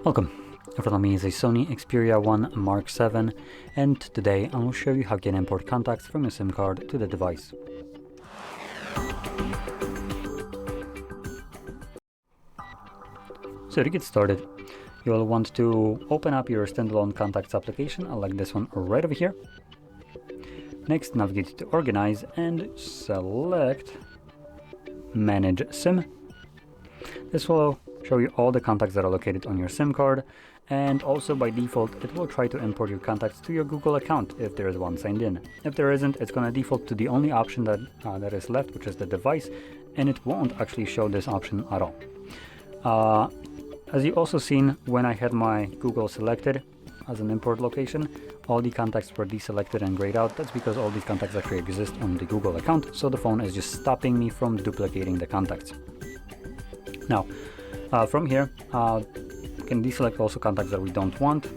Welcome. In front of me is a SONY Xperia 1 Mark VII, and today I will show you how you can import contacts from your SIM card to the device. So to get started, you'll want to open up your standalone contacts application, like this one right over here. Next, navigate to Organize and select Manage SIM. This will show you all the contacts that are located on your SIM card, and also by default it will try to import your contacts to your Google account if there is one signed in. If there isn't, it's going to default to the only option that is left, which is the device, and it won't actually show this option at all. As you also seen, when I had my Google selected as an import location, all the contacts were deselected and grayed out. That's because all these contacts actually exist on the Google account, so the phone is just stopping me from duplicating the contacts. Now, from here, we can deselect also contacts that we don't want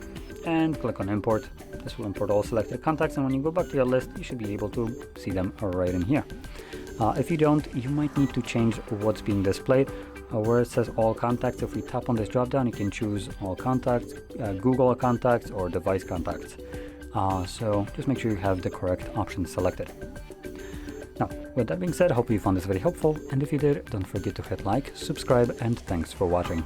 and click on import. This will import all selected contacts, and when you go back to your list, you should be able to see them right in here. If you don't, you might need to change what's being displayed. Where it says all contacts, if we tap on this drop down, you can choose all contacts, Google contacts, or device contacts. So just make sure you have the correct option selected. Now, with that being said, I hope you found this very helpful, and if you did, don't forget to hit like, subscribe, and thanks for watching.